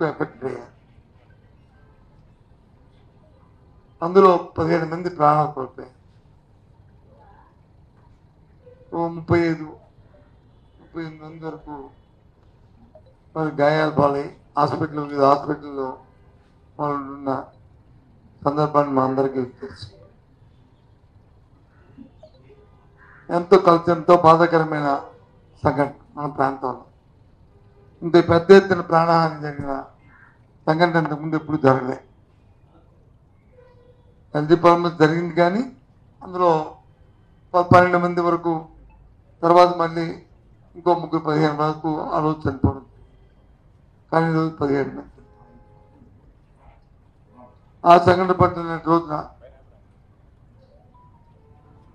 ఎక్కువ ఎఫెక్ట్ అయ్యారు. అందులో 17 మంది ప్రాణాలు కోల్పోయారు. 35 మంది వరకు మరి గాయాలు పాలై వివిధ హాస్పిటల్లో వాళ్ళు ఉన్న సందర్భాన్ని మా అందరికీ తెలుసు. ఎంతో బాధాకరమైన సంఘటన మన ప్రాంతంలో. ఇంత పెద్ద ఎత్తున ప్రాణహాని జరిగిన సంఘటన అంతకుముందు ఎప్పుడు జరగలే. ఎల్జీ ప్రాబ్లమ్స్ జరిగింది, కానీ అందులో 12 మంది వరకు, తర్వాత మళ్ళీ ఇంకో 15 వరకు ఆ రోజు చనిపోవడం. కానీ ఈరోజు 17 మంది. ఆ సంఘటన పట్టిన రోజున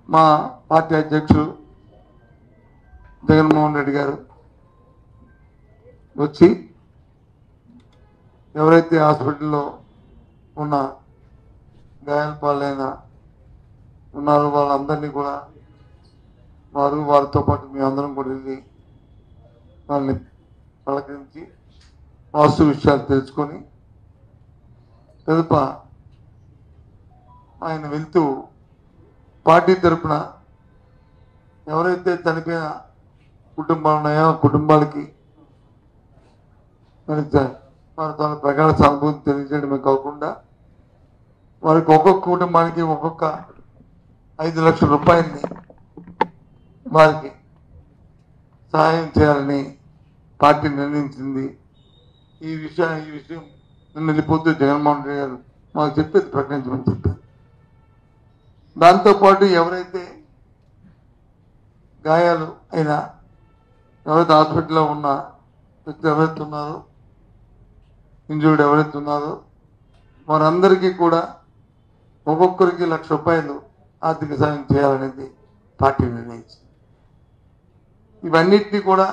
మా పార్టీ అధ్యక్షుడు జగన్మోహన్ రెడ్డి గారు వచ్చి ఎవరైతే హాస్పిటల్లో ఉన్న గాయాల పాలైన ఉన్నారో వాళ్ళందరినీ కూడా వారితో పాటు మేమందరం కూడా వెళ్ళి వాళ్ళని పలకరించి వాస్తు విషయాలు తెలుసుకొని తదుప ఆయన వెళ్తూ పార్టీ తరఫున ఎవరైతే చనిపోయిన కుటుంబాలు ఉన్నాయో ఆ కుటుంబాలకి మరి వారి తన ప్రగాఢ సానుభూతి తెలియజేయడమే కాకుండా వారికి ఒక్కొక్క కుటుంబానికి ఒక్కొక్క 5 లక్షల రూపాయలని వారికి సహాయం చేయాలని పార్టీ నిర్ణయించింది. ఈ విషయం నిన్న వెళ్ళిపోతూ జగన్మోహన్ రెడ్డి గారు మాకు చెప్పేది ప్రకటించమని చెప్పారు. దాంతోపాటు ఎవరైతే గాయాలు అయినా ఎవరైతే హాస్పిటల్లో ఉన్న వ్యక్తులు ఎవరైతే ఉన్నారో, ఇంజూర్డ్ ఎవరైతే ఉన్నారో వారందరికీ కూడా ఒక్కొక్కరికి 1 లక్ష రూపాయలు ఆర్థిక సాయం చేయాలనేది పార్టీ నిర్ణయించింది. ఇవన్నిటినీ కూడా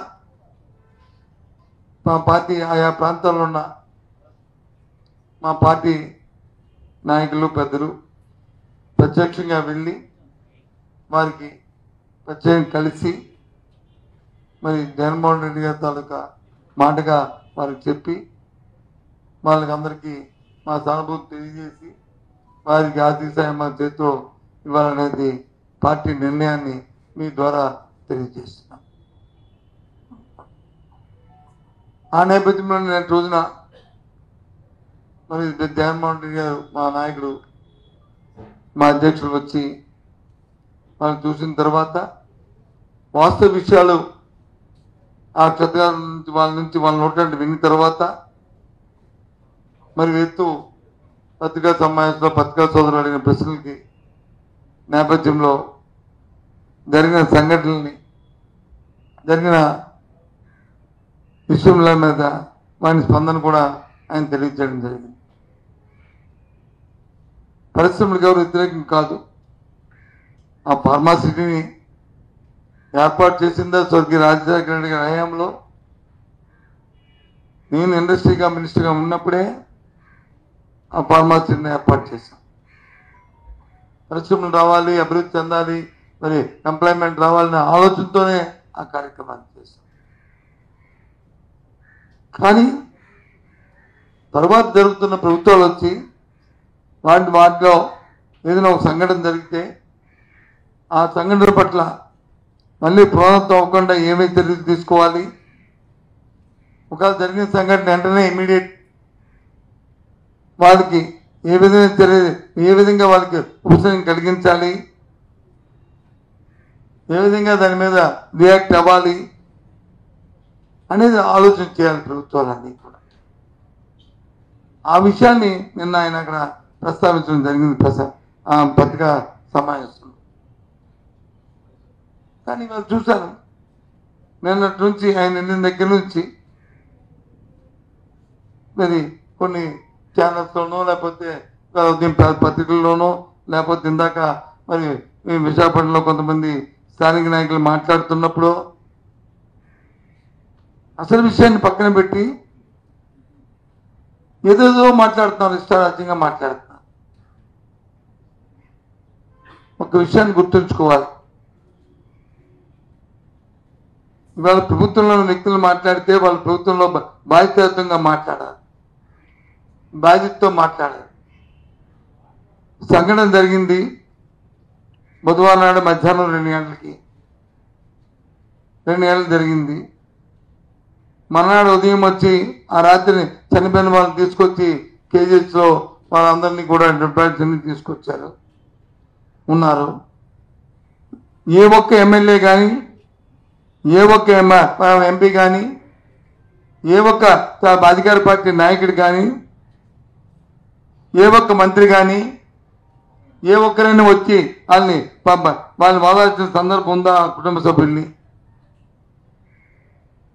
మా పార్టీ ఆయా ప్రాంతాల్లో ఉన్న మా పార్టీ నాయకులు పెద్దలు ప్రత్యక్షంగా వెళ్ళి వారికి ప్రత్యేకంగా కలిసి మరి జగన్మోహన్ రెడ్డి గారి తాలూకా మాటగా వారికి చెప్పి వాళ్ళకి అందరికీ మా సానుభూతి తెలియజేసి వారికి ఆర్థిక సాయం మా చేతితో ఇవ్వాలనేది పార్టీ నిర్ణయాన్ని మీ ద్వారా తెలియజేస్తున్నాం. ఆ నేపథ్యంలో నేను రోజున మరి జగన్మోహన్ రెడ్డి గారు మా నాయకుడు మా అధ్యక్షులు వచ్చి వాళ్ళని చూసిన తర్వాత వాస్తవ విషయాలు ఆ క్షత్రియాల నుంచి వాళ్ళ నోటి విన్న తర్వాత మరి ఎత్తు పత్రికా సమావేశంలో పత్రికా సోదరులు అడిగిన ప్రశ్నలకి నేపథ్యంలో జరిగిన సంఘటనల్ని జరిగిన విషయంల మీద వారి స్పందన కూడా ఆయన తెలియజేయడం జరిగింది. పరిశ్రమలకు ఎవరు వ్యతిరేకం కాదు. ఆ ఫార్మాసిటీని ఏర్పాటు చేసిందా స్వర్గీయ రాజశేఖర రెడ్డి గారి హయాంలో. నేను ఇండస్ట్రీగా మినిస్టర్గా ఉన్నప్పుడే ఆ ఫార్మాసిటీని ఏర్పాటు చేశాం. పరిశ్రమలు రావాలి, అభివృద్ధి చెందాలి, మరి ఎంప్లాయ్మెంట్ రావాలనే ఆలోచనతోనే ఆ కార్యక్రమాన్ని చేశాం. కానీ తర్వాత జరుగుతున్న ప్రభుత్వాలు వచ్చి వాటిలో ఏదైనా ఒక సంఘటన జరిగితే ఆ సంఘటన పట్ల మళ్ళీ పునరావృతం అవ్వకుండా ఏమేమి చర్యలు తీసుకోవాలి, ఒకవేళ జరిగిన సంఘటన వెంటనే ఇమీడియట్ వాళ్ళకి ఏ విధంగా వాళ్ళకి ఉపశమనం కలిగించాలి, ఏ విధంగా దాని మీద రియాక్ట్ అవ్వాలి అనేది ఆలోచన చేయాలి ప్రభుత్వాలన్నీ కూడా. ఆ విషయాన్ని నిన్న ఆయన అక్కడ ప్రస్తావించడం జరిగింది పత్రికా సమావేశంలో. కానీ వాళ్ళు చూశాను నిన్నటి నుంచి ఆయన నిన్న దగ్గర నుంచి మరి కొన్ని ఛానల్స్లోనో లేకపోతే పత్రికల్లోనో లేకపోతే ఇందాక మరి విశాఖపట్నంలో కొంతమంది స్థానిక నాయకులు మాట్లాడుతున్నప్పుడు అసలు విషయాన్ని పక్కన పెట్టి ఏదేదో మాట్లాడుతున్నారు, ఇష్టారాజ్యంగా మాట్లాడుతున్నారు. ఒక విషయాన్ని గుర్తుంచుకోవాలి. ఇవాళ ప్రభుత్వంలో వ్యక్తులు మాట్లాడితే వాళ్ళ ప్రభుత్వంలో బాధ్యతాయుతంగా మాట్లాడాలి. బాధ్యతతో మాట్లాడారు. సంఘటన జరిగింది బుధవారం నాడు మధ్యాహ్నం 2 గంటలకి 2 గంటలు జరిగింది. మర్నాడు ఉదయం వచ్చి ఆ రాత్రిని చనిపోయిన వాళ్ళని తీసుకొచ్చి కేజీహెచ్లో వాళ్ళందరినీ కూడా డిపార్ట్మెంట్ని తీసుకొచ్చారు ఉన్నారు. ఏ ఒక్క ఎమ్మెల్యే కానీ ఏ ఒక్క ఎంపీ కానీ ఏ ఒక్క అధికార పార్టీ నాయకుడు కానీ ఏ ఒక్క మంత్రి కానీ ఏ ఒక్కరైనా వచ్చి వాళ్ళని వాదాల్సిన సందర్భం ఉందా? కుటుంబ సభ్యుల్ని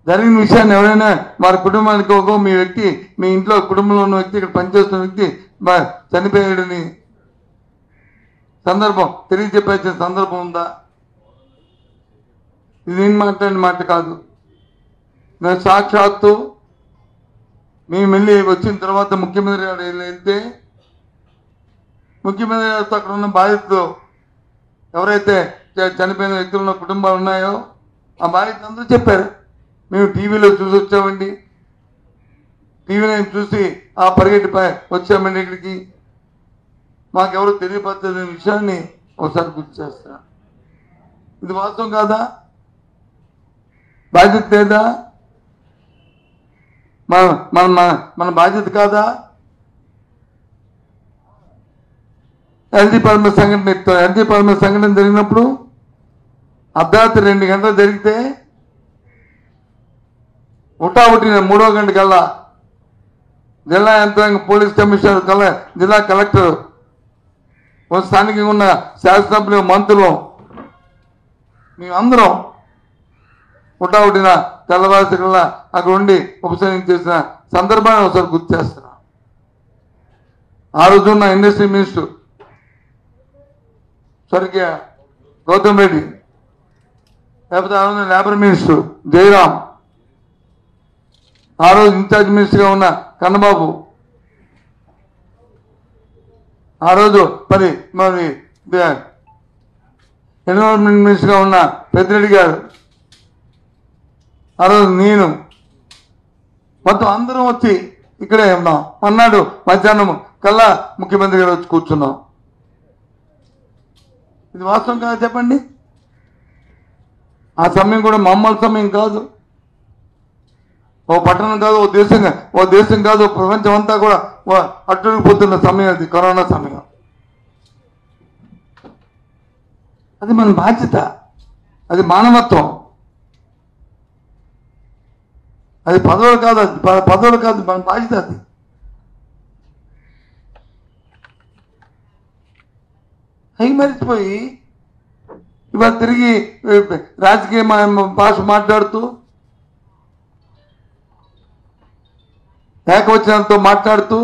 జరిగిన విషయాన్ని ఎవరైనా వారి కుటుంబానికి మీ వ్యక్తి మీ ఇంట్లో కుటుంబంలో ఉన్న వ్యక్తి ఇక్కడ పనిచేస్తున్న వ్యక్తి చనిపోయాడని సందర్భం తెలియజెప్పాల్సిన సందర్భం ఉందా? ఇది నేను మాట్లాడిన మాట కాదు. నేను సాక్షాత్తు మేము వెళ్ళి వచ్చిన తర్వాత ముఖ్యమంత్రి గారు వెళ్తే ముఖ్యమంత్రి గారితో అక్కడ ఉన్న బాధితులు ఎవరైతే చనిపోయిన వ్యక్తులు ఉన్న కుటుంబాలు ఉన్నాయో ఆ బాధితులు అందరూ చెప్పారు, మేము టీవీలో చూసి వచ్చామండి, టీవీలో చూసి ఆ పరిగెట్టి వచ్చామండి ఇక్కడికి, మాకెవరు తెలియపరచని విషయాన్ని ఒకసారి గుర్తు చేస్తా. ఇది వాస్తవం కాదా? బాధ్యత లేదా? మన బాధ్యత కాదా? ఎల్జీ పరమ సంఘటన జరిగినప్పుడు అర్ధరాత్రి 2 గంటలు జరిగితే ఉటావుటిన 3వ గంట కల్లా జిల్లా యంత్రాంగం పోలీస్ కమిషనర్ కల్లా జిల్లా కలెక్టర్ స్థానికంగా ఉన్న శాసనసభ్యులు మంత్రులు మేమందరం ఉటావుటిన తెల్లవారి కల్లా అక్కడ ఉండి ఉపసంహరించేసిన సందర్భాన్ని ఒకసారి గుర్తు చేస్తున్నాం. ఆ రోజున్న ఇండస్ట్రీ మినిస్టర్ స్వర్గీయ గౌతమ్ రెడ్డి, లేకపోతే ఆ రోజు లేబర్ మినిస్టర్ జయరాం, ఆ రోజు ఇన్ఛార్జ్ మినిస్టర్గా ఉన్న కన్నబాబు, ఆ రోజు మరి ఎన్విరాన్మెంట్ మినిస్టర్గా ఉన్న పెద్దిరెడ్డి గారు, ఆ రోజు నేను, మొత్తం అందరం వచ్చి ఇక్కడే ఉన్నాం. అన్నాడు మధ్యాహ్నం కల్లా ముఖ్యమంత్రి గారు వచ్చి కూర్చున్నాం. ఇది వాస్తవం కాదు చెప్పండి? ఆ సమయం కూడా మామూలు సమయం కాదు. ఓ పట్టణం కాదు, ఓ దేశం కాదు, ప్రపంచం అంతా కూడా అట్టుకుపోతున్న సమయం అది కరోనా సమయం. అది మన బాధ్యత, అది మానవత్వం, అది పదవులు కాదు మన బాధ్యత. అది అవి మరిచిపోయి ఇవాళ తిరిగి రాజకీయ భాష మాట్లాడుతూ ఏకవచనంతో మాట్లాడుతూ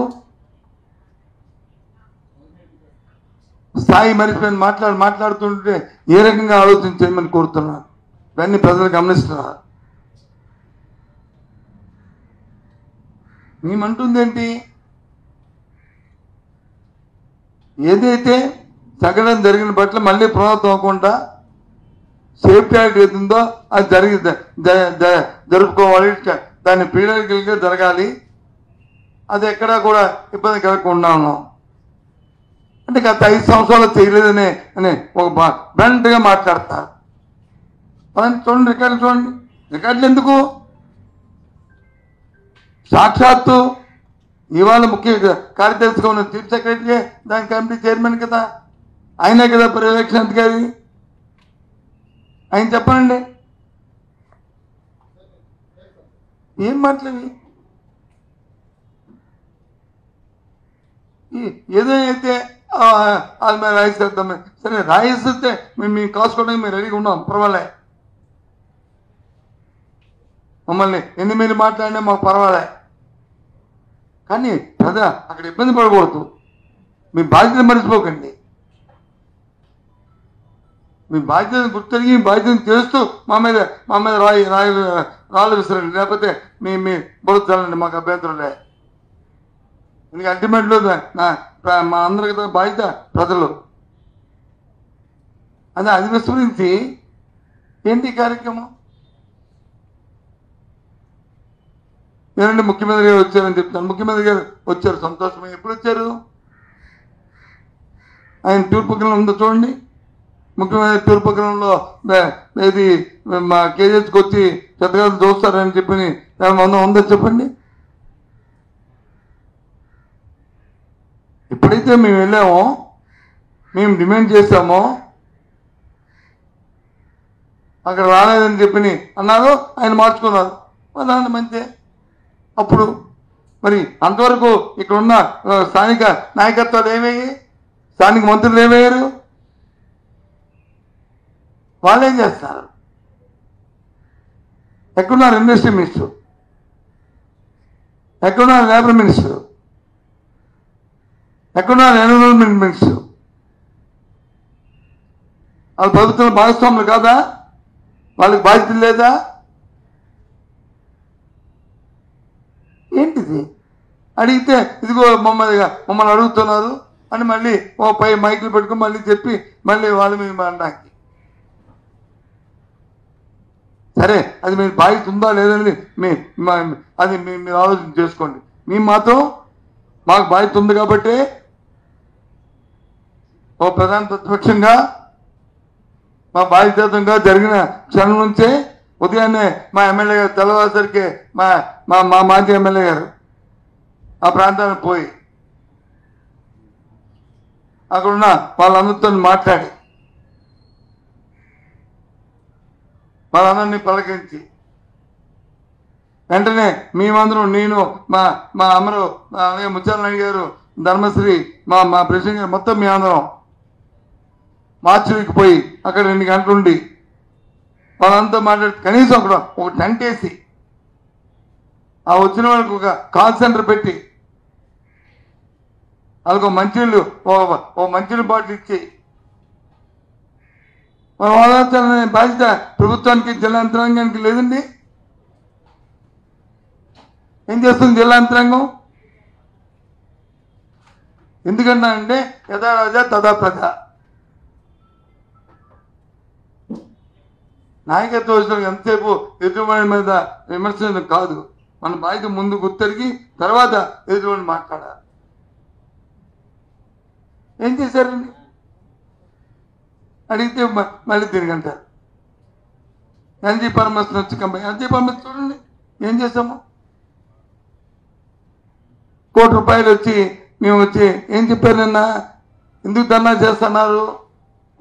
స్థాయి మరిచిపోయిన మాట్లాడుతుంటే ఏ రకంగా ఆలోచన చేయమని కోరుతున్నారు. ఇవన్నీ ప్రజలు గమనిస్తున్నారు. మేమంటుంది ఏంటి? ఏదైతే సంఘటన జరిగిన పట్ల మళ్ళీ పునరావృతం అవ్వకుండా సేఫ్టీ యాక్ట్ ఏతుందో అది జరుపుకోవాలి, దాన్ని పీరియడికల్గా జరగాలి, అది ఎక్కడా కూడా ఇబ్బంది కలగకుండా ఉన్నాం అంటే గత 5 సంవత్సరాలు చేయలేదని ఒక బ్లంట్గా మాట్లాడతారు. చూడండి రికార్డులు ఎందుకు? సాక్షాత్తు ఇవాళ ముఖ్య కార్యదర్శిగా ఉన్న చీఫ్ సెక్రటరీ దాని కమిటీ చైర్మన్ కదా, ఆయనే కదా పర్యవేక్షణ అధికారి. ఆయన చెప్పండి ఏం మాట్లాడి ఏదైతే వాళ్ళ మీద రాయిస్తాం. సరే రాయిస్తే మేము కాసుకోవడానికి మేము రెడీగా ఉన్నాం, పర్వాలే. మమ్మల్ని ఎన్ని మీరు మాట్లాడినా మాకు పర్వాలే. కానీ కదా అక్కడ ఇబ్బంది పడకూడదు. మీ బాధ్యత మర్చిపోకండి. మీ బాధ్యతను గుర్తెరిగి బాధ్యతను చేస్తూ మా మీద రాళ్ళు విసరండి, లేకపోతే మీ బురద చల్లండి, మాకు అభ్యంతరంలే. ఎందుకంటే అల్టిమేట్లో మా అందరికీ బాధ్యత ప్రజలు. అది విస్మరించి ఏంటి కార్యక్రమం? ఏనండి ముఖ్యమంత్రి గారు వచ్చారని చెప్తాను. ముఖ్యమంత్రి గారు వచ్చారు, సంతోషమే. ఎప్పుడు వచ్చారు? ఆయన తూర్పుగ్రహం ఉందో చూడండి. ముఖ్యమంత్రి తూర్పుగ్రహంలో ఇది మా కేజెస్కి వచ్చి చెత్తగారు చూస్తారని చెప్పి ఉందో చెప్పండి. ఎప్పుడైతే మేము వెళ్ళామో, మేము డిమాండ్ చేశామో, అక్కడ రాలేదని చెప్పి అన్నారు, ఆయన మార్చుకున్నారు. దాని మంచి. అప్పుడు మరి అంతవరకు ఇక్కడ ఉన్న స్థానిక నాయకత్వాలు ఏమయ్యాయి? స్థానిక మంత్రులు ఏమయ్యారు? వాళ్ళేం చేస్తారు? ఎక్కడున్నారు ఇండస్ట్రీ మినిస్టర్? ఎక్కడున్నారు లేబర్ మినిస్టర్? ఎక్కడున్నారు ఎన్విరాన్మెంట్ మినిస్టర్? వాళ్ళ ప్రభుత్వం భాగస్వాములు కాదా? వాళ్ళకి బాధ్యత లేదా? ఏంటిది? అడిగితే ఇదిగో మమ్మల్ని అడుగుతున్నారు అని మళ్ళీ ఓ పై మైకులు పెట్టుకుని మళ్ళీ చెప్పి మళ్ళీ వాళ్ళు మేము అనడానికి. సరే, అది మీరు బాధ్యత ఉందా లేదని అది మీరు ఆలోచన చేసుకోండి. మేము మాత్రం మాకు బాధ్యత ఉంది కాబట్టి ఓ ప్రధాన ప్రతిపక్షంగా మా బాధ్యతంగా జరిగిన క్షణం నుంచే ఉదయాన్నే మా ఎమ్మెల్యే గారు తెల్లవారుసరికి మా మాజీ ఎమ్మెల్యే గారు ఆ ప్రాంతానికి పోయి అక్కడున్న వాళ్ళందరితో మాట్లాడి వాళ్ళందరినీ పలకరించి వెంటనే మేమందరం, నేను మా అమరు ముత్యాలనాయుడు గారు, ధర్మశ్రీ, మా ప్రెసిడెంట్ గారు, మొత్తం మీ అందరం మార్చికి పోయి అక్కడ 2 గంటలు ఉండి వాళ్ళంతా మాట్లాడి కనీసం అక్కడ ఒక టెంట్ వేసి ఆ వచ్చిన వాళ్ళకి ఒక కాల్ సెంటర్ పెట్టి వాళ్ళకు మంచినీళ్ళు ఓ మంచినీళ్ళు బాటిల్ ఇచ్చి మన వాదాచాలనే బాధ్యత ప్రభుత్వానికి, జిల్లా యంత్రాంగానికి లేదండి? ఏం చేస్తుంది జిల్లా యంత్రాంగం? ఎందుకన్నా అంటే యథా రాజా తదా ప్రజ. నాయకత్వం వచ్చిన ఎంతసేపు ఎదుటివాడి మీద విమర్శించడం కాదు. మన బాధ్యత ముందు గుర్తెరిగి తర్వాత ఎదుటివాడిని మాట్లాడాలి. ఏం చేశారండి? అడిగితే మళ్ళీ తిరిగంటారు. ఎల్జీ పరమేశ్వరం వచ్చి కంపెనీ, ఎల్జీ పరమేశ్వరం చూడండి ఏం చేసాము. ₹1 వచ్చి మేము వచ్చి ఏం చెప్పారు నిన్న? ఎందుకు ధర్నా చేస్తున్నారు?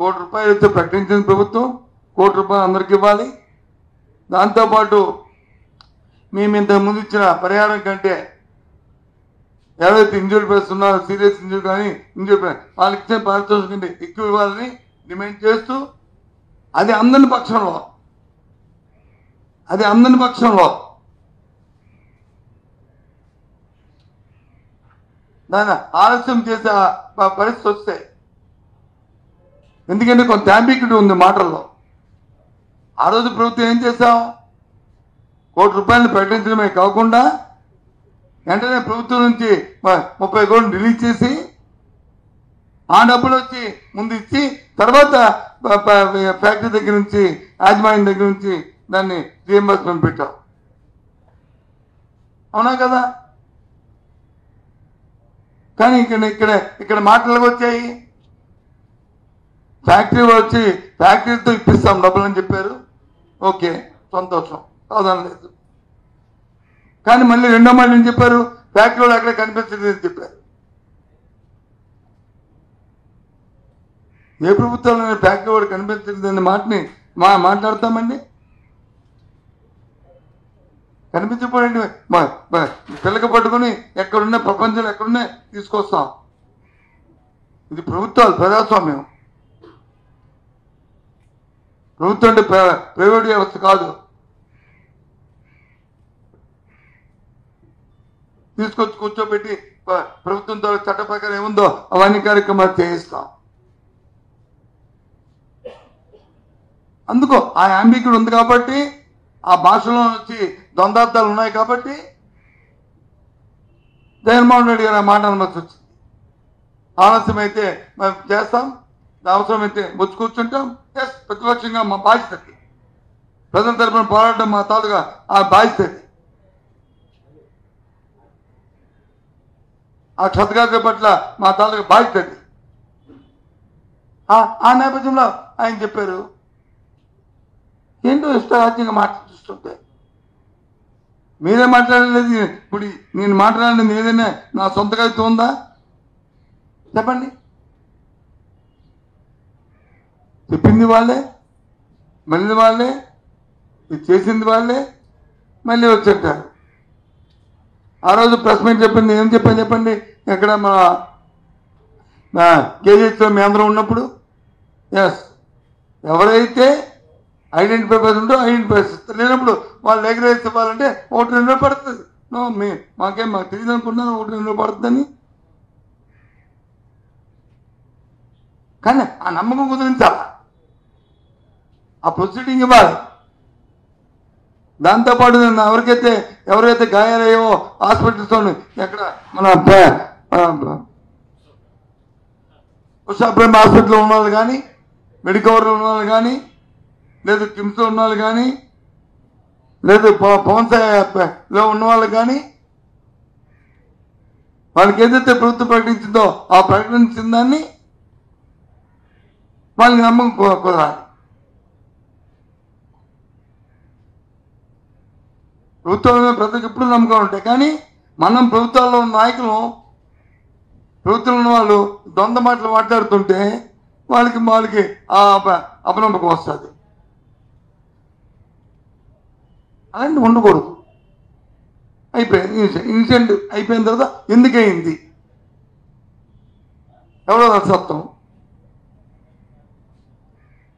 ₹1 వచ్చి ప్రకటించిన ప్రభుత్వం ₹1 అందరికి ఇవ్వాలి. దాంతోపాటు మేము ఇంతకుముందు ఇచ్చిన పరిహారం కంటే ఎవరైతే ఇంజూరీ పర్సన్స్ ఉన్నారో, సీరియస్ ఇంజూరీ కానీ ఇంజూరీ వాళ్ళకి ఇచ్చిన పారితోషికం కంటే ఎక్కువ ఇవ్వాలని డిమాండ్ చేస్తూ అది అందని పక్షంలో దాన్ని ఆలస్యం చేసే పరిస్థితి వస్తే, ఎందుకంటే కొంత అంబిగ్యూటీ ఉంది మాటల్లో. ఆ రోజు ప్రభుత్వం ఏం చేశాం? ₹1 ప్రకటించడమే కాకుండా వెంటనే ప్రభుత్వం నుంచి 30 కోట్లు రిలీజ్ చేసి ఆ డబ్బులు వచ్చి ముందు ఇచ్చి తర్వాత ఫ్యాక్టరీ దగ్గర నుంచి, యాజమాన్యం దగ్గర నుంచి దాన్ని రీఎంబర్స్మెంట్ పెట్టాం. అవునా కదా? కానీ ఇక్కడ మాటలకు వచ్చాయి. ఫ్యాక్టరీ వచ్చి ఫ్యాక్టరీతో ఇప్పిస్తాం డబ్బులు అని చెప్పారు. ఓకే, సంతోషం, కాదనలేదు. కానీ మళ్ళీ రెండో మాట ఏం చెప్పారు? ఫ్యాక్టరీలో అక్కడ కనిపించలేదు అని చెప్పారు. ఏ ప్రభుత్వంలో ఫ్యాక్టరీ వాడు కనిపించలేదు అనే మాటని మాట్లాడతామండి? కనిపించకపోయింది పిల్లక పట్టుకుని ఎక్కడున్నా, ప్రపంచంలో ఎక్కడున్నా తీసుకొస్తాం. ఇది ప్రభుత్వాలు, ప్రజాస్వామ్యం. ప్రభుత్వం అంటే ప్రైవేట్ వ్యవస్థ కాదు. తీసుకొచ్చి కూర్చోబెట్టి ప్రభుత్వంతో చట్ట ప్రకారం ఏముందో అవన్నీ కార్యక్రమాలు చేయిస్తాం. అందుకో ఆ అంబిగ్యూటీ ఉంది కాబట్టి, ఆ భాషలో వచ్చి ద్వందార్థాలు ఉన్నాయి కాబట్టి జగన్మోహన్ రెడ్డి గారు ఆ మాట అనవలసి వచ్చింది. ఆలస్యమైతే మేము చేస్తాం, అవసరమైతే వచ్చి కూర్చుంటాం. ఎస్, ప్రతిపక్షంగా మా బాధ్యత, ప్రజల తరపున పోరాటం మా తాలూగా ఆ బాధ్యత. ఆ క్షతగాత్ర పట్ల మా తాలూకు బాధ్యత అది. ఆ నేపథ్యంలో ఆయన చెప్పారు, ఏంటో ఇష్టరాజ్యంగా మాట్లాడుతుంటే మీరే మాట్లాడలేదు. ఇప్పుడు నేను మాట్లాడినది ఏదైనా నా సొంత కవిత్వం ఉందా చెప్పండి? చెప్పింది వాళ్ళే, మళ్ళీ వాళ్ళే, ఇది చేసింది వాళ్ళే, మళ్ళీ వచ్చేటారు. ఆ రోజు ప్రెస్ మీట్ చెప్పింది ఏం చెప్పాను చెప్పండి? ఎక్కడ మా కేజీహెచ్లో మీ అందరూ ఉన్నప్పుడు ఎస్ ఎవరైతే ఐడెంటిఫై ఉంటో ఐడెంటిఫై ఇస్తారు, లేనప్పుడు వాళ్ళు ఎగరేసి ఇవ్వాలంటే 1-2 రోజులు పడుతుంది. మాకు తెలియదు అనుకున్నాను 1-2 రోజులు పడుతుందని. కానీ ఆ నమ్మకం కుదిరించాల, ఆ ప్రొసీడింగ్ ఇవ్వాలి. దాంతోపాటు ఎవరైతే గాయాలయ్యో హాస్పిటల్స్తో ఎక్కడ మన ఉషాప్రేమ హాస్పిటల్లో ఉన్న వాళ్ళు కానీ, మెడికవర్లో ఉన్న వాళ్ళు కానీ, లేదు కిమ్స్లో ఉన్న వాళ్ళు కానీ, లేదు పవన్ సాయిలో ఉన్న వాళ్ళు కానీ, వాళ్ళకి ఏదైతే ప్రభుత్వం ప్రకటించిందో ఆ ప్రకటించిన దాన్ని వాళ్ళకి నమ్మకం కుదరాలి. ప్రభుత్వంలో ప్రజలకు ఎప్పుడు నమ్మకం ఉంటాయి. కానీ మనం ప్రభుత్వాల్లో ఉన్న నాయకులు, ప్రభుత్వంలో ఉన్న వాళ్ళు ద్వంద్వ మాటలు మాట్లాడుతుంటే వాళ్ళకి అపనమ్మకం వస్తుంది. అలాంటి ఉండకూడదు. అయిపోయింది ఇన్సిడెంట్, అయిపోయిన తర్వాత ఎందుకయింది, ఎవరో సత్వం,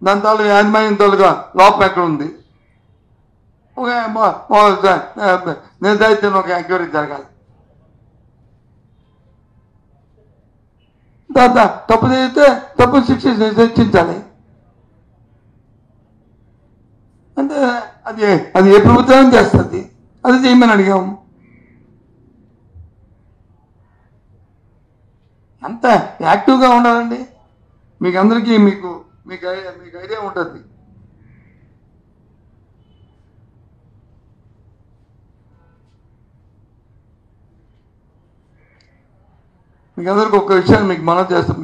దాని తాలూకు యాజమాన్యం తాలూగా లోపం ఎక్కడ ఉంది, నిర్ధారిత ఒక ఎంక్వైరీ జరగాలి. తప్పు చేస్తే తప్పు శిక్షించాలి. అంటే అది ఏ ప్రభుత్వం చేస్తుంది, అది చేయమని అడిగాము. అంత యాక్టివ్గా ఉండాలండి. మీకు అందరికీ మీకు ఐడియా ఉంటుంది. మీకు అందరికీ ఒక విషయాన్ని మీకు మనం చేస్తాం,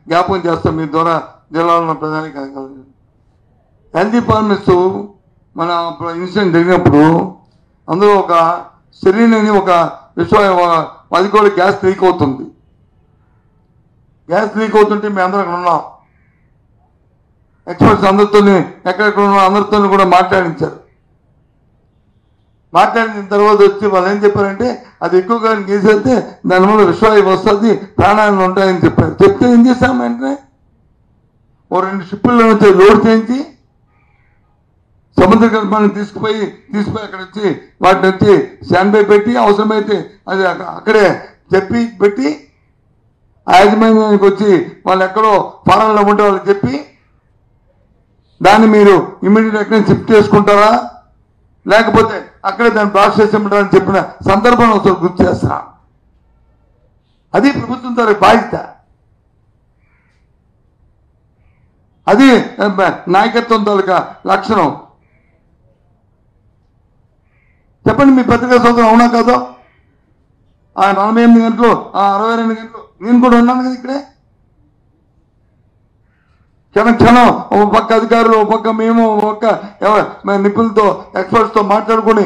జ్ఞాపకం చేస్తాం మీ ద్వారా జిల్లాలో ఉన్న ప్రధానికి. హెల్త్ డిపార్ట్మెంట్స్ మన ఇన్సిడెంట్ జరిగినప్పుడు అందులో ఒక సెరీన్ అని ఒక అది కూడా గ్యాస్ లీక్ అవుతుంది. గ్యాస్ లీక్ అవుతుంటే మేము అందరం అక్కడ ఉన్నాం. ఎక్స్పర్ట్స్ అందరితో ఎక్కడెక్కడ ఉన్న అందరితో కూడా మాట్లాడించారు. మాట్లాడిన తర్వాత వచ్చి వాళ్ళు ఏం చెప్పారంటే అది ఎక్కువగా గీసేస్తే దానివల్ల విశ్వాయువు వస్తుంది, ప్రాణాలు ఉంటాయని చెప్పారు. చెప్తే ఏం చేస్తాం వెంటనే 2 షిప్పుల్లో నుంచి లోడ్ చేయించి సముద్ర గర్భాన్ని తీసుకుపోయి అక్కడ వచ్చి వాటిని వచ్చి స్టాండ్ బై పెట్టి అవసరమైతే అది అక్కడే పెట్టి ఆ యాజమాన్యానికి వచ్చి వాళ్ళు ఎక్కడో ఫారంలో ఉంటే వాళ్ళకి చెప్పి దాన్ని మీరు ఇమ్మీడియట్ ఎక్కడ షిఫ్ట్ చేసుకుంటారా లేకపోతే అక్కడే దాన్ని బ్లాస్ట్ చేసేమంటారని చెప్పిన సందర్భం ఒకసారి గుర్తు చేస్తా. అది ప్రభుత్వం తన బాధ్యత, అది నాయకత్వం తాలూకా లక్షణం. చెప్పండి మీ పత్రికా సోదరం అవునా కాదో? ఆ 48 గంటలు, ఆ 62 గంటలు నేను కూడా ఉన్నాను కదా ఇక్కడే. క్షణం ఒక పక్క అధికారులు, ఒక పక్క మేము, ఒక పక్క నిపుణులతో ఎక్స్పర్ట్స్తో మాట్లాడుకుని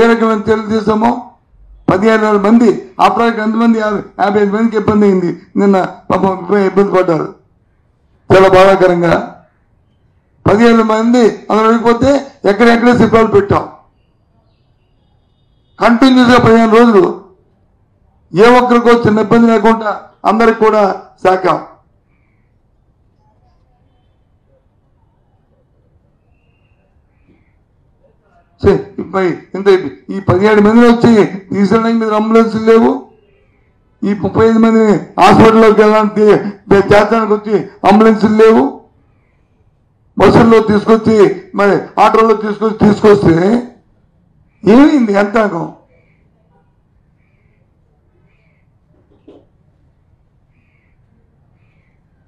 ఏ రకమైన చర్యలు తీసామో. 15,000 మంది ఆ ప్రాజెక్ట్ ఎంతమంది 55 మందికి ఇబ్బంది అయింది. నిన్న పాపం ఇబ్బంది పడ్డారు చాలా బాధాకరంగా. 15,000 మంది అందులో వెళ్ళిపోతే ఎక్కడెక్కడే శిల్పాలు పెట్టాం. కంటిన్యూస్గా 15 రోజులు ఏ ఒక్కరికో చిన్న ఇబ్బంది లేకుండా అందరికి కూడా సాకాం. ఇంత ఈ 17 మందిని వచ్చి తీసుకెళ్ళడానికి మీద అంబులెన్సులు లేవు. ఈ 35 మందిని హాస్పిటల్లోకి వెళ్ళడానికి చేర్చడానికి వచ్చి అంబులెన్సులు లేవు. బస్సుల్లో తీసుకొచ్చి మరి ఆటోలో తీసుకొస్తే ఏమైంది? ఎంతకం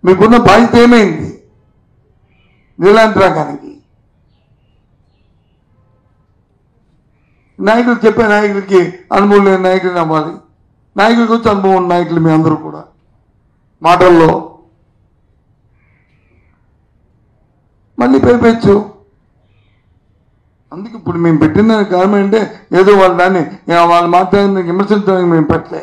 మీకున్న బాధ్యత ఏమైంది? నీలాంటి రకానికి నాయకులు చెప్పే నాయకులకి అనుభవం లేని నాయకులు నమ్మాలి. నాయకులకు వచ్చి అనుభవం ఉన్న నాయకులు మీ అందరూ కూడా మాటల్లో మళ్ళీ పేర్చు. అందుకే ఇప్పుడు మేము పెట్టిన కారణం అంటే ఏదో దాన్ని వాళ్ళు మాట్లాడిన విమర్శించడానికి మేము పెట్టలే.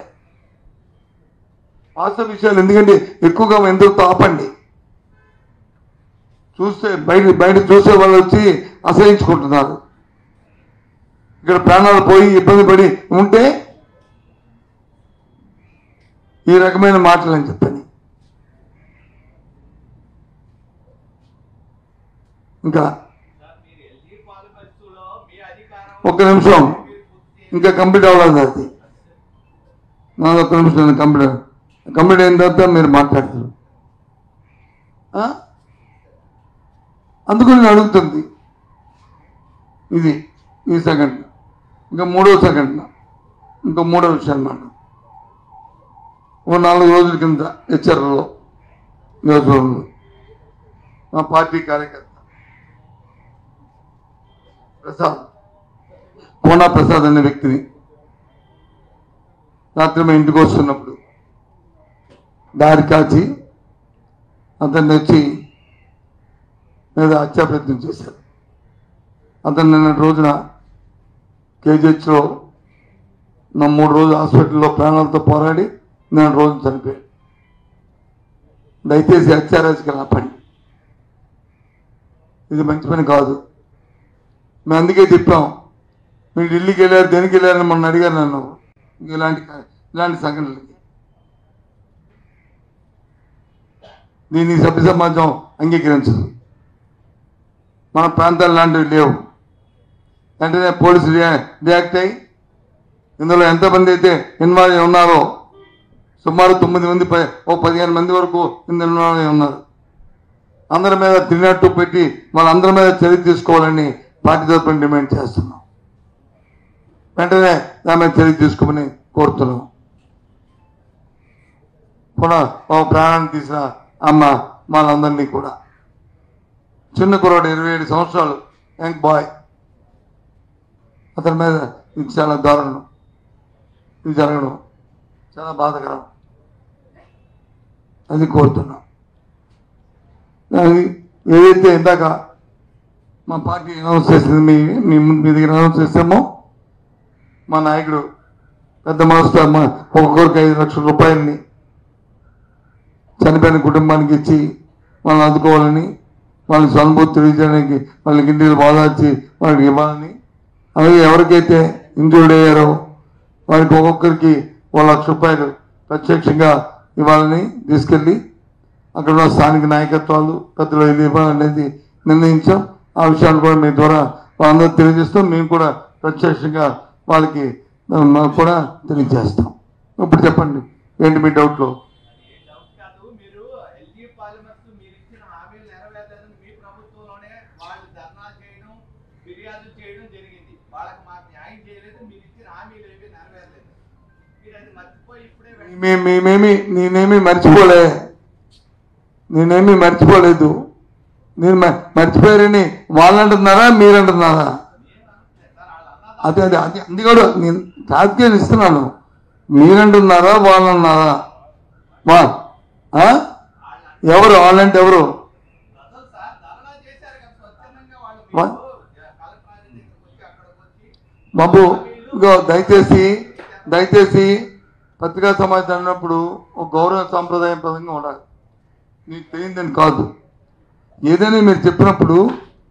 వాస్తవ విషయాలు ఎందుకంటే ఎక్కువగా ఎందుకు ఆపండి. చూస్తే బయట చూసే వాళ్ళు వచ్చి అసహించుకుంటున్నారు. ఇక్కడ ప్రాణాలు పోయి ఇబ్బంది పడి ఉంటే ఈ రకమైన మాటలు అని చెప్పని. ఇంకా ఒక్క నిమిషం, ఇంకా కంప్లీట్ అవ్వలేదు అది. నాది ఒక్క నిమిషం కంప్లీట్ అయిన తర్వాత మీరు మాట్లాడతారు. అందుకు నేను అడుగుతుంది ఇది ఈ సెకండ్. ఇంకా మూడో సెకండ్ ఇంకా మూడో విషయం అన్నమాట. ఓ 4 రోజుల కింద హెచ్చర్లో నియోజకవర్గంలో మా పార్టీ కార్యకర్త కోనా ప్రసాద్ అనే వ్యక్తిని రాత్రి మేము ఇంటికి వస్తున్నప్పుడు దారి కాచి అతన్ని వచ్చి మీద హత్యా ప్రయత్నం చేశారు. అతను నిన్న రోజున కేజీహెచ్లో నా 3 రోజులు హాస్పిటల్లో ప్రాణాలతో పోరాడి నేను రోజు చనిపోయాడు. దయచేసి హత్యారాజకీయాలు ఆపండి. ఇది మంచి పని కాదు. మేము అందుకే చెప్పాం, మీరు ఢిల్లీకి వెళ్ళారు దేనికి వెళ్ళారని మొన్న అడిగారు నన్ను. ఇలాంటి సంఘటనలకి దీన్ని సభ్య సమాజం అంగీకరించదు. మన ప్రాంతాలు లాంటివి లేవు. వెంటనే పోలీసులు రియాక్ట్ అయ్యి ఇందులో ఎంతమంది అయితే ఇన్వాల్వ్ ఉన్నారో సుమారు 9 మంది 15 మంది వరకు ఇందులో ఉన్నారు. అందరి మీద 302 పెట్టి వాళ్ళందరి మీద చర్య తీసుకోవాలని పార్టీ తరఫున డిమాండ్ చేస్తున్నాం. వెంటనే దాని మీద చర్య తీసుకోమని కోరుతున్నాం. కూడా ప్రాణాన్ని తీసిన అమ్మ వాళ్ళందరినీ కూడా చిన్న కుర్రాడు 27 సంవత్సరాలు యంగ్ బాయ్, అతని మీద ఇది చాలా దారుణం. ఇది జరగడం చాలా బాధకరం. అది కోరుతున్నాం. ఏదైతే ఇందాక మా పార్టీ అనౌన్స్ చేసింది మీ దగ్గర అనౌన్స్ చేసామో మా నాయకుడు పెద్ద మనసుతో ఒక్కొక్కరికి 5 లక్షల రూపాయలని చనిపోయిన కుటుంబానికి ఇచ్చి వాళ్ళని ఆదుకోవాలని, వాళ్ళకి సానుభూతి తెలియజేయడానికి, వాళ్ళకి ఇంటికి బాధార్చి వాళ్ళకి ఇవ్వాలని, అలాగే ఎవరికైతే ఇంజూర్డ్ అయ్యారో వారికి ఒక్కొక్కరికి 1 లక్ష రూపాయలు ప్రత్యక్షంగా ఇవ్వాలని తీసుకెళ్ళి అక్కడ ఉన్న స్థానిక నాయకత్వాలు పెద్దలు ఇది ఇవ్వాలనేది నిర్ణయించాం. ఆ విషయాన్ని కూడా మీ ద్వారా వాళ్ళందరూ తెలియజేస్తూ మేము కూడా ప్రత్యక్షంగా వాళ్ళకి కూడా తెలియజేస్తాం. ఇప్పుడు చెప్పండి ఏంటి మీ డౌట్లో? నేనేమి మర్చిపోలేదు. నేను మర్చిపోయారని వాళ్ళు అంటున్నారా మీరు అంటున్నారా? అదే అందుకడు నేను రాజకీయాలు ఇస్తున్నాను. మీరంటున్నారా వాళ్ళు అన్నారా? ఎవరు వాళ్ళంటే ఎవరు? బాబు ఇగో దయచేసి పత్రికా సమాచారం అన్నప్పుడు ఒక గౌరవ సాంప్రదాయం పరంగా ఉండాలి. నీకు తెలియదని కాదు. ఏదైనా మీరు చెప్పినప్పుడు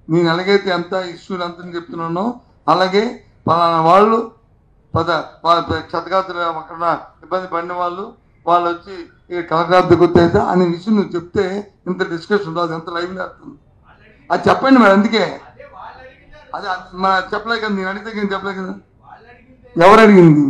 నేను ఎలాగైతే ఎంత ఇష్యూలు అంత చెప్తున్నానో అలాగే పలానా వాళ్ళు క్షతగాత్రులు అక్కడ ఇబ్బంది పడిన వాళ్ళు వచ్చి ఇక కలగాబ్ది గుర్తయితే అనే విషయం నువ్వు చెప్తే ఇంత డిస్కషన్ రాదు, ఎంత లైవ్ అవుతుంది. అది చెప్పండి మరి. అందుకే అది చెప్పలే కదా, నేను అడిగితే నేను చెప్పలే కదా. ఎవరు అడిగింది?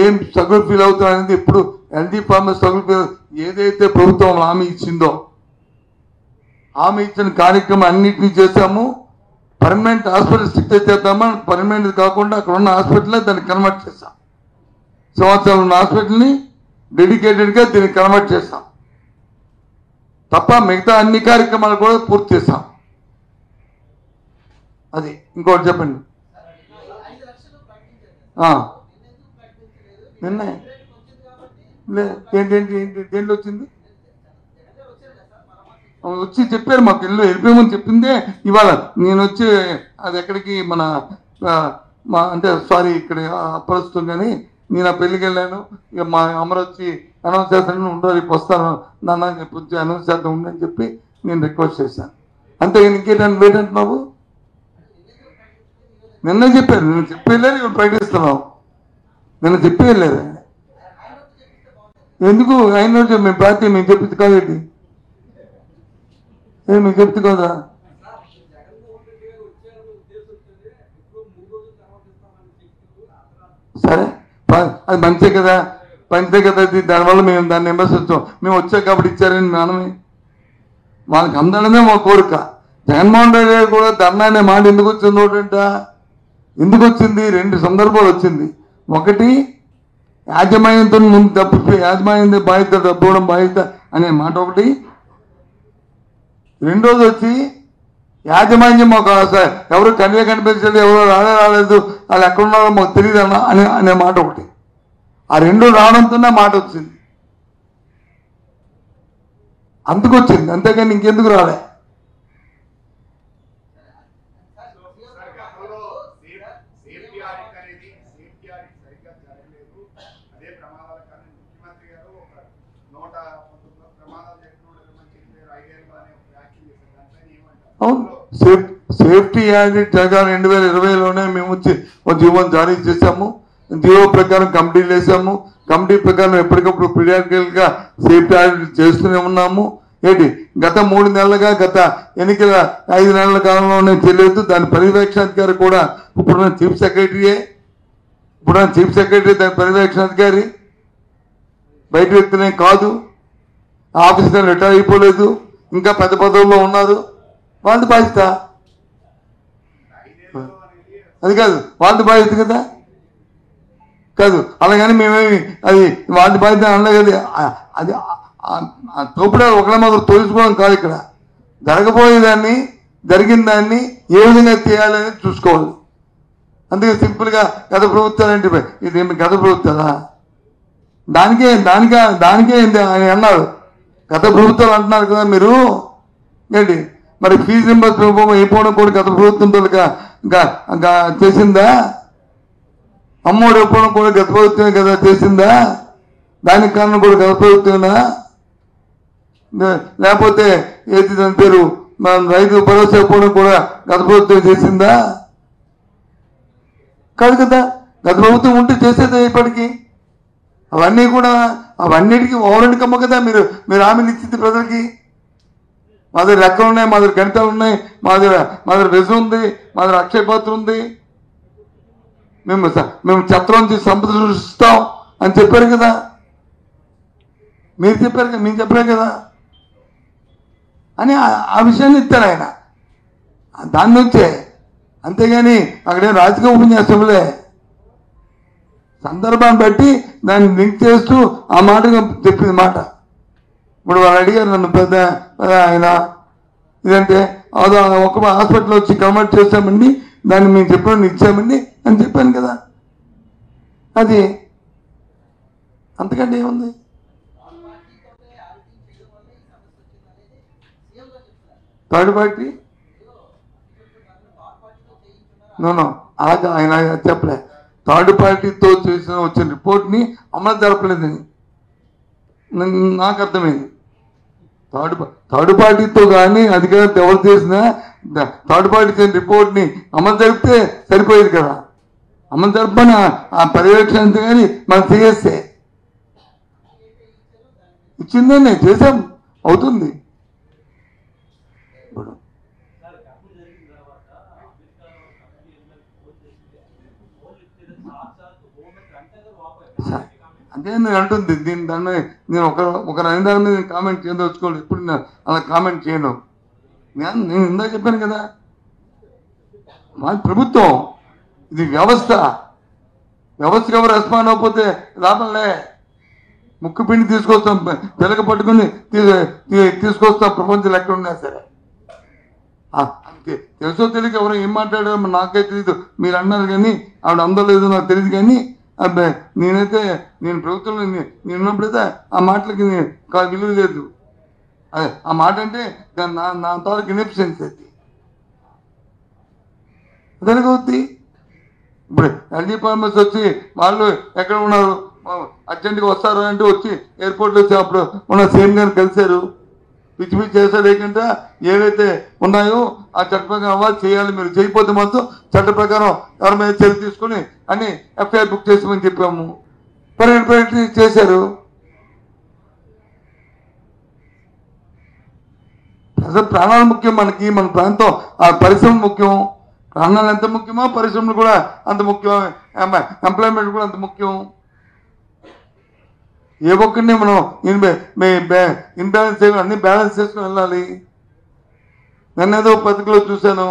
ఏం స్ట్రగుల్ ఫీల్ అవుతాం అనేది ఇప్పుడు ఎల్డీ ఫార్మర్స్ స్ట్రగుల్ ఫీల్ ఏదైతే ప్రభుత్వం హామీ ఇచ్చిందో హామీ ఇచ్చిన కార్యక్రమం అన్నింటినీ చేశాము. పర్మనెంట్ హాస్పిటల్ స్టిక్ చేద్దామా, పర్మనెంట్ కాకుండా అక్కడ ఉన్న హాస్పిటల్ దాన్ని కన్వర్ట్ చేస్తాం. సంవత్సరం ఉన్న హాస్పిటల్ని డెడికేటెడ్గా దీన్ని కన్వర్ట్ చేస్తాం తప్ప మిగతా అన్ని కార్యక్రమాలు కూడా పూర్తి చేస్తాం. అది ఇంకోటి చెప్పండి. నిన్న ఏంటి దేంట్లో వచ్చింది? వచ్చి చెప్పారు మాకు ఇల్లు వెళ్ళిపోయామని చెప్పిందే ఇవాళ నేను వచ్చి అది ఎక్కడికి మా అంటే సారీ ఇక్కడ అప్పరుస్తుంది కానీ నేను ఆ పెళ్ళికి వెళ్ళాను. ఇక మా అమర వచ్చి అనౌన్స్ చేస్తాను, ఉండవు రేపు వస్తాను నాన్న చెప్పి వచ్చి అనౌన్స్ చేద్దాం ఉండని చెప్పి నేను రిక్వెస్ట్ చేశాను. అంతే ఇంకేంటంటే వేటంటున్నావు? నిన్న చెప్పారు, నేను చెప్పి వెళ్ళారు, ఇప్పుడు ప్రకటిస్తున్నావు. నిన్న చెప్పి వెళ్ళారు. ఎందుకు ఆయన మేము పార్టీ మేము చెప్పింది కాదేంటి? మీకు చెప్తే కదా. సరే అది మంచిదే కదా, మంచిదే కదా. దానివల్ల మేము దాన్ని విమర్శించాం. మేము వచ్చాం కాబట్టి ఇచ్చారని మనమే వాళ్ళకి అందడమే మా కోరిక. జగన్మోహన్ రెడ్డి గారు కూడా ధర్నా అనే మాట ఎందుకు వచ్చింది ఒకటంట, ఎందుకు వచ్చింది? 2 సందర్భాలు వచ్చింది. ఒకటి యాజమాన్యంతో ముందు డబ్బు, యాజమాన్యం బాధ్యత, డబ్బు ఇవ్వడం బాధ్యత అనే మాట ఒకటి. రెండోది వచ్చి యాజమాన్యం మాకు ఎవరు కనిపించలేదు, ఎవరో రాలేదు, వాళ్ళు ఎక్కడున్నారో మాకు తెలియదు అనే మాట ఒకటి. ఆ 2 రావడంతోనే మాట వచ్చింది, అందుకు వచ్చింది, అంతేగాని ఇంకెందుకు రాలే. సేఫ్టీ యాక్ట్ జగన్ 2020లోనే మేము వచ్చి ఒక జీవోని జారీ చేశాము. జీవో ప్రకారం కమిటీలు వేసాము. కమిటీ ప్రకారం ఎప్పటికప్పుడు పీరియాడికల్గా సేఫ్టీ యాక్ట్ చేస్తూనే ఉన్నాము. ఏంటి గత 3 నెలలుగా, గత ఎన్నికల 5 నెలల కాలంలోనే తెలియదు. దాని పర్యవేక్షణాధికారి కూడా ఇప్పుడున్న చీఫ్ సెక్రటరీయే. చీఫ్ సెక్రటరీ దాని పర్యవేక్షణాధికారి, బయట వ్యక్తినే కాదు. ఆఫీసర్ రిటైర్ అయిపోలేదు, ఇంకా పెద్ద పదవుల్లో ఉన్నారు. వాళ్ళది బాధ్యత, అది కాదు వాళ్ళది బాధ్యత కదా, కాదు అలాగని మేమేమి అది వాళ్ళది బాధ్యత అనలే కదా. అది తోపుడే ఒకళ్ళ మొదలు తోలుచుకోవడం కాదు. ఇక్కడ జరగబోయేదాన్ని, జరిగిన దాన్ని ఏ విధంగా చేయాలని చూసుకోవాలి. అందుకే సింపుల్గా గత ప్రభుత్వాలు అంటే ఇదేమి గత ప్రభుత్వాలా? దానికే ఆయన అన్నారు. గత ప్రభుత్వాలు అంటున్నారు కదా మీరు, ఏంటి మరి ఫీజు రింబర్స్మెంట్ అయిపోవడం కూడా గత ప్రభుత్వంతో చేసిందా? అమ్మఒడి ఇవ్వడం కూడా గత ప్రభుత్వమే కదా చేసిందా? దానికి కారణం కూడా గత ప్రభుత్వమేనా? లేకపోతే ఏది దాని పేరు రైతు భరోసా ఇవ్వడం కూడా గత ప్రభుత్వం చేసిందా? కాదు కదా. గత ప్రభుత్వం ఉంటే చేసేదే ఇప్పటికీ. అవన్నీ కూడా అవన్నిటికీ ఓవరెంట్కమ్మ కదా మీరు హామీలు ఇచ్చింది ప్రజలకి. మా దగ్గర లెక్కలు ఉన్నాయి, మా దగ్గర గణితాలు ఉన్నాయి, మా దగ్గర విజన్ ఉంది, మా దగ్గర అక్షయపాత్ర ఉంది. మేము చెత్త నుంచి సంపద సృష్టిస్తాం అని చెప్పారు కదా. మీరు చెప్పారు కదా అని ఆ విషయాన్ని ఇస్తారు ఆయన. దాని నుంచే, అంతేగాని అక్కడే రాజకీయ ఉపన్యాసంలే. సందర్భాన్ని బట్టి దాన్ని లింక్ చేస్తూ ఆ మాట చెప్పింది మాట. ఇప్పుడు వాళ్ళు అడిగారు నన్ను, పెద్ద ఆయన ఇదంటే అదో ఒక హాస్పిటల్ వచ్చి కన్వర్ట్ చేశామండి, దాన్ని మేము చెప్పిన ఇచ్చామండి అని చెప్పాను కదా. అది అంతకంటే ఏముంది? థర్డ్ పార్టీ నో అలాగే ఆయన చెప్పలే. థర్డ్ పార్టీతో వచ్చిన రిపోర్ట్ని అమలు జరపలేదని నాకు అర్థమైంది. థర్డ్ పార్టీతో కానీ అధికారులతో ఎవరు చేసినా థర్డ్ పార్టీ చేసిన రిపోర్ట్ని అమలు జరిపితే సరిపోయేది కదా. అమలు జరపని ఆ పర్యవేక్షణ కానీ మనం చేస్తే ఇచ్చిందని చేసాం, అవుతుంది. ఇప్పుడు అదే నేను అంటుంది. దాన్ని నేను ఒకరు అనే దాని మీద కామెంట్ చేయదలుచుకోవాలి. ఎప్పుడు అలా కామెంట్ చేయను. నేను ఇందాక చెప్పాను కదా, మా ప్రభుత్వం ఇది వ్యవస్థకు ఎవరు రెస్పాండ్ అవ్వకపోతే లాభంలే. ముక్కు పిండి తీసుకొస్తాం, పిల్లక పట్టుకుని తీసుకొస్తాం, ప్రపంచంలో ఎక్కడ ఉన్నా సరే. తెలుసో తెలియక ఎవరో ఏం మాట్లాడారో నాకే తెలియదు, మీరు అన్నారు కానీ ఆవిడ అందలేదు నాకు తెలియదు. కానీ అబ్బాయి నేను ప్రభుత్వంలో నేను ఉన్నప్పుడైతే ఆ మాటలకి విలువ లేదు. అదే ఆ మాట అంటే నా తాలూకు ఇన్ఎఫిషియన్సీ అది అదనగవుద్ది. ఇప్పుడు ఎల్జీ ఫార్మర్స్ వచ్చి వాళ్ళు ఎక్కడ ఉన్నారు, అర్జెంట్గా వస్తారు అంటే వచ్చి ఎయిర్పోర్ట్లో వచ్చి అప్పుడు ఉన్న సీఎం గారిని కలిశారు. పిచ్చి పిచ్చి చేస్తారు లేకుండా ఏవైతే ఉన్నాయో ఆ చట్ట ప్రకారం అవ్వాలి చేయాలి. మీరు చేయకపోతే మాత్రం చట్ట ప్రకారం ఎవరి మీద చర్య తీసుకుని అని ఎఫ్ఐఆర్ బుక్ చేసామని చెప్పాము. పర్యటన చేశారు. అసలు ప్రాణాలు ముఖ్యం మనకి, మన ప్రాంతం ఆ పరిశ్రమ ముఖ్యం. ప్రాణాలు ఎంత ముఖ్యమో పరిశ్రమలు కూడా అంత ముఖ్యం, ఎంప్లాయ్మెంట్ కూడా అంత ముఖ్యం. ఏ ఒక్కరిని మనం ఇన్బ్యాలెన్స్ చేయడం అన్ని బ్యాలెన్స్ చేసుకుని వెళ్ళాలి. నేనేదో పత్రికలో చూశాను,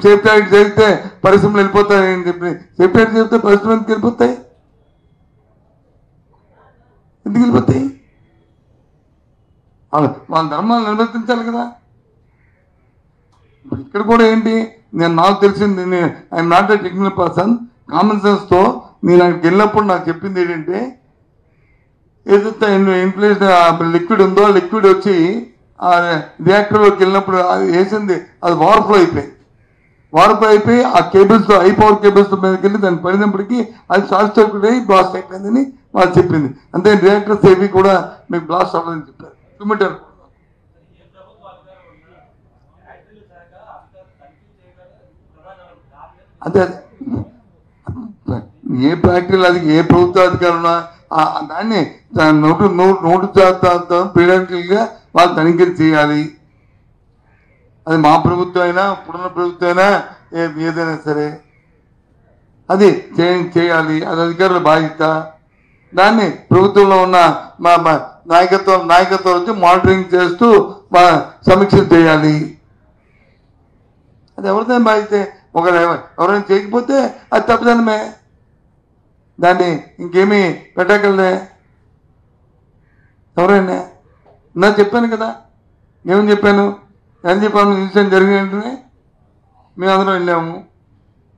సేఫ్టీ యాక్ట్ జరిగితే పరిశ్రమలు వెళ్ళిపోతాయి అని చెప్పి. సేఫ్టీ యాక్ట్ జరిగితే పరిశ్రమలు ఎందుకు వెళ్ళిపోతాయి? ఎందుకు వెళ్ళిపోతాయి? వాళ్ళ ధర్మాలు నిర్వర్తించాలి కదా. ఇక్కడ కూడా ఏంటి, నాకు తెలిసింది, I'm not a technical person, common సెన్స్తో నేను అక్కడికి వెళ్ళినప్పుడు నాకు చెప్పింది ఏంటంటే, ఏదైతే ఇన్ఫ్లేషన్ లిక్విడ్ ఉందో లిక్విడ్ వచ్చి ఆ రియాక్టర్లోకి వెళ్ళినప్పుడు అది వేసింది, అది ఓవర్ఫ్లో అయిపోయింది. ఓవర్ఫ్లో అయిపోయి ఆ కేబుల్స్తో హై పవర్ కేబుల్స్ మీదకి వెళ్ళి దాన్ని పడినప్పటికీ అది షార్ట్ సర్క్యూట్ అయ్యి బ్లాస్ట్ అయిపోయిందని వాళ్ళు చెప్పింది. అంతే రియాక్టర్స్ ఏవి కూడా మీకు బ్లాస్ట్ అవ్వదని చెప్పారు. మీటర్ అదే ఏ ఫ్యాక్టరీలు అది ఏ ప్రభుత్వ అధికారులు దాన్ని 100% పీరియాడికల్గా వాళ్ళు తనిఖీలు చేయాలి. అది మా ప్రభుత్వం అయినా ఇప్పుడున్న ప్రభుత్వం అయినా ఏదైనా సరే అది చేయాలి. అది అధికారుల బాధ్యత. దాన్ని ప్రభుత్వంలో ఉన్న మా నాయకత్వం వచ్చి మానిటరింగ్ చేస్తూ సమీక్ష చేయాలి. అది ఎవరిదైనా బాధ్యత. ఎవరైనా చేయకపోతే అది తప్పదనమే, దాన్ని ఇంకేమీ పెట్టగలదే. ఎవరైనా నాకు చెప్పాను కదా, ఏమని చెప్పాను, ఎల్జీ ఫార్మర్స్ ఇన్సిడెంట్ జరిగిన వెంటనే మేము అందరం వెళ్ళాము.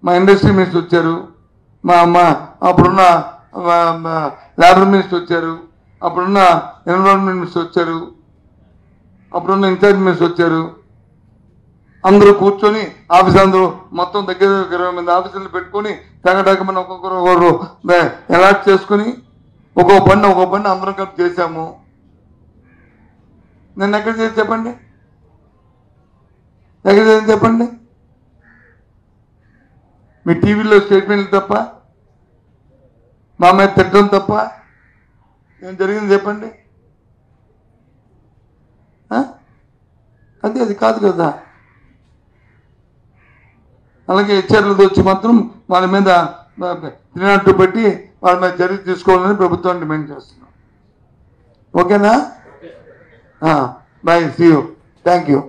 మా ఇండస్ట్రీ మినిస్టర్ వచ్చారు, మా అప్పుడున్న లేబర్ మినిస్టర్ వచ్చారు, అప్పుడున్న ఎన్విరాన్మెంట్ మినిస్టర్ వచ్చారు, అప్పుడున్న ఇన్ఛార్జ్ మినిస్టర్ వచ్చారు. అందరూ కూర్చొని ఆఫీస్ అందరూ మొత్తం దగ్గర 20 మంది ఆఫీసులు పెట్టుకొని తెగడకమని ఒక్కొక్కరు అలాట్ చేసుకుని ఒక్కో పని అందరం కలిపి చేశాము. నేను ఎక్కడ చేసి చెప్పండి, ఎక్కడ చేసి చెప్పండి. మీ టీవీలో స్టేట్మెంట్లు తప్ప, మా మీద తిట్టడం తప్ప ఏం జరిగింది చెప్పండి. అది కాదు కదా. అలాగే హెచ్ఆర్లతో వచ్చి మాత్రం వాళ్ళ మీద 302 పెట్టి వాళ్ళ మీద చర్య తీసుకోవాలని ప్రభుత్వాన్ని డిమాండ్ చేస్తున్నాం. ఓకేనా? Bye, see you, thank you.